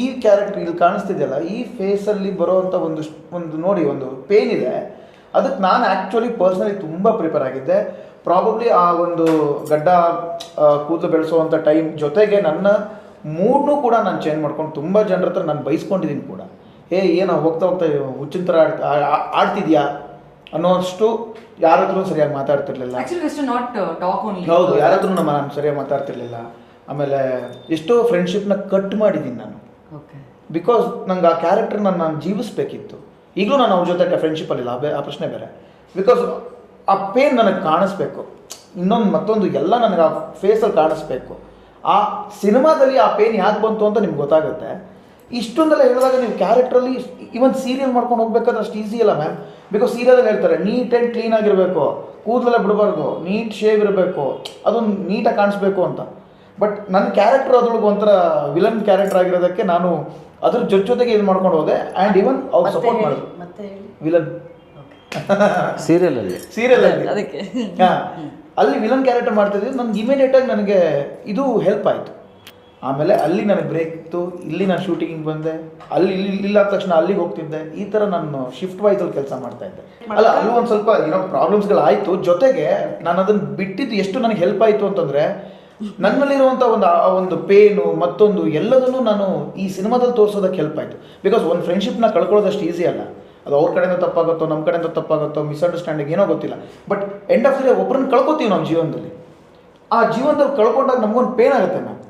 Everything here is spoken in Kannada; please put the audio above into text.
ಈ ಕ್ಯಾರೆಕ್ಟರ್ ಇಲ್ಲಿ ಕಾಣಿಸ್ತಿದೆಯಲ್ಲ, ಈ ಫೇಸಲ್ಲಿ ಬರೋವಂಥ ಒಂದು ನೋಡಿ ಒಂದು ಪೇನ್ ಇದೆ. ಅದಕ್ಕೆ ನಾನು ಆ್ಯಕ್ಚುಲಿ ಪರ್ಸ್ನಲಿ ತುಂಬ ಪ್ರಿಪೇರ್ ಆಗಿದ್ದೆ. ಪ್ರಾಬಬ್ಲಿ ಆ ಒಂದು ಗಡ್ಡ ಕೂದಲು ಬೆಳೆಸುವಂಥ ಟೈಮ್ ಜೊತೆಗೆ ನನ್ನ ಮೂಡ್ನೂ ಕೂಡ ನಾನು ಚೇಂಜ್ ಮಾಡ್ಕೊಂಡು ತುಂಬ ಜನರ ಹತ್ರ ನಾನು ಬೈಸ್ಕೊಂಡಿದ್ದೀನಿ ಕೂಡ. ಏನೋ ಹೋಗ್ತಾ ಹೋಗ್ತಾ ಹುಚ್ಚಿನ ಥರ ಆಡ್ತಿದ್ಯಾ ಅನ್ನೋಷ್ಟು ಯಾರ ಹತ್ರ ಸರಿಯಾಗಿ ಮಾತಾಡ್ತಿರ್ಲಿಲ್ಲ. ಹೌದು, ಯಾರ ಹತ್ರ ನಾನು ಸರಿಯಾಗಿ ಮಾತಾಡ್ತಿರ್ಲಿಲ್ಲ. ಆಮೇಲೆ ಎಷ್ಟೋ ಫ್ರೆಂಡ್ಶಿಪ್ನ ಕಟ್ ಮಾಡಿದ್ದೀನಿ ನಾನು. ಬಿಕಾಸ್ ನಂಗೆ ಆ ಕ್ಯಾರೆಕ್ಟರ್ನ ನಾನು ಜೀವಿಸ್ಬೇಕಿತ್ತು. ಈಗಲೂ ನಾನು ಅವ್ರ ಜೊತೆ ಫ್ರೆಂಡ್ಶಿಪ್ಪಲ್ಲಿಲ್ಲ, ಆ ಪ್ರಶ್ನೆ ಬೇರೆ. ಬಿಕಾಸ್ ಆ ಪೇನ್ ನನಗೆ ಕಾಣಿಸ್ಬೇಕು, ಮತ್ತೊಂದು ಎಲ್ಲ ನನಗೆ ಆ ಫೇಸಲ್ಲಿ ಕಾಣಿಸ್ಬೇಕು. ಆ ಸಿನಿಮಾದಲ್ಲಿ ಆ ಪೇನ್ ಯಾಕೆ ಬಂತು ಅಂತ ನಿಮ್ಗೆ ಗೊತ್ತಾಗುತ್ತೆ. ಇಷ್ಟೊಂದೆಲ್ಲ ಹೇಳಿದಾಗ ನೀವು ಕ್ಯಾರೆಕ್ಟ್ರಲ್ಲಿ ಇವನ್ ಸೀರಿಯಲ್ ಮಾಡ್ಕೊಂಡು ಹೋಗ್ಬೇಕಾದ್ರೆ ಅಷ್ಟು ಈಸಿ ಅಲ್ಲ ಮ್ಯಾಮ್. ಬಿಕಾಸ್ ಸೀರಿಯಲಲ್ಲಿ ಹೇಳ್ತಾರೆ ನೀಟ್ ಆ್ಯಂಡ್ ಕ್ಲೀನ್ ಆಗಿರಬೇಕು, ಕೂದಲೆಲ್ಲ ಬಿಡಬಾರ್ದು, ನೀಟ್ ಶೇವ್ ಇರಬೇಕು, ಅದೊಂದು ನೀಟಾಗಿ ಕಾಣಿಸ್ಬೇಕು ಅಂತ. ಬಟ್ ನನ್ನ ಕ್ಯಾರೆಕ್ಟರ್ ಅದ್ರೊಳಗೆ ಒಂಥರ ವಿಲನ್ ಕ್ಯಾರೆಕ್ಟರ್ ಆಗಿರೋದಕ್ಕೆ ನಾನು ಅದ್ರ ಜೊತೆಗೆ ಇದು ಮಾಡ್ಕೊಂಡು ಹೋದೆ. ಆ್ಯಂಡ್ ಇವನ್ ಅವ್ರು ಸಪೋರ್ಟ್ ಮಾಡಿದ್ರು. ವಿಲನ್ ಸೀರಿಯಲಲ್ಲಿ ಅದಕ್ಕೆ ಅಲ್ಲಿ ವಿಲನ್ ಕ್ಯಾರೆಕ್ಟರ್ ಮಾಡ್ತಿದ್ದೆ. ನನಗೆ ಇಮಿಡಿಯೇಟಾಗಿ ನನಗೆ ಇದು ಹೆಲ್ಪ್ ಆಯಿತು. ಆಮೇಲೆ ಅಲ್ಲಿ ನನಗೆ ಬ್ರೇಕ್ ಇತ್ತು, ಇಲ್ಲಿ ನಾನು ಶೂಟಿಂಗಿಗೆ ಬಂದೆ, ಇಲ್ಲಿ ಆದ ತಕ್ಷಣ ಅಲ್ಲಿಗೆ ಹೋಗ್ತಿದ್ದೆ. ಈ ಥರ ನಾನು ಶಿಫ್ಟ್ ವೈಸಲ್ಲಿ ಕೆಲಸ ಮಾಡ್ತಾ ಇದ್ದೆ. ಅಲ್ಲ, ಅಲ್ಲಿ ಒಂದು ಸ್ವಲ್ಪ ಏನೋ ಪ್ರಾಬ್ಲಮ್ಸ್ಗಳಾಯಿತು. ಜೊತೆಗೆ ನಾನು ಅದನ್ನು ಬಿಟ್ಟಿದ್ದು ಎಷ್ಟು ನನಗೆ ಹೆಲ್ಪ್ ಆಯಿತು ಅಂತಂದರೆ, ನನ್ನಲ್ಲಿರುವಂಥ ಒಂದು ಪೇನು ಮತ್ತೊಂದು ಎಲ್ಲದನ್ನು ನಾನು ಈ ಸಿನಿಮಾದಲ್ಲಿ ತೋರಿಸೋದಕ್ಕೆ ಹೆಲ್ಪ್ ಆಯಿತು. ಬಿಕಾಸ್ ಒಂದು ಫ್ರೆಂಡ್ಶಿಪ್ನ ಕಳ್ಕೊಳ್ಳೋದಷ್ಟು ಈಸಿ ಅಲ್ಲ. ಅದು ಅವ್ರ ಕಡೆಯಿಂದ ತಪ್ಪಾಗುತ್ತೋ, ನಮ್ಮ ಕಡೆಯಿಂದ ತಪ್ಪಾಗುತ್ತೋ, ಮಿಸ್ಅಂಡರ್ಸ್ಟ್ಯಾಂಡಿಂಗ್ ಏನೋ ಗೊತ್ತಿಲ್ಲ. But end of the day ಒಬ್ಬರನ್ನ ಕಳ್ಕೊತೀವಿ ನಾವು ಜೀವನದಲ್ಲಿ. ಆ ಜೀವನದಲ್ಲಿ ಕಳ್ಕೊಂಡಾಗ ನಮಗೊಂದು ಪೇನ್ ಆಗುತ್ತೆ ಮ್ಯಾಮ್.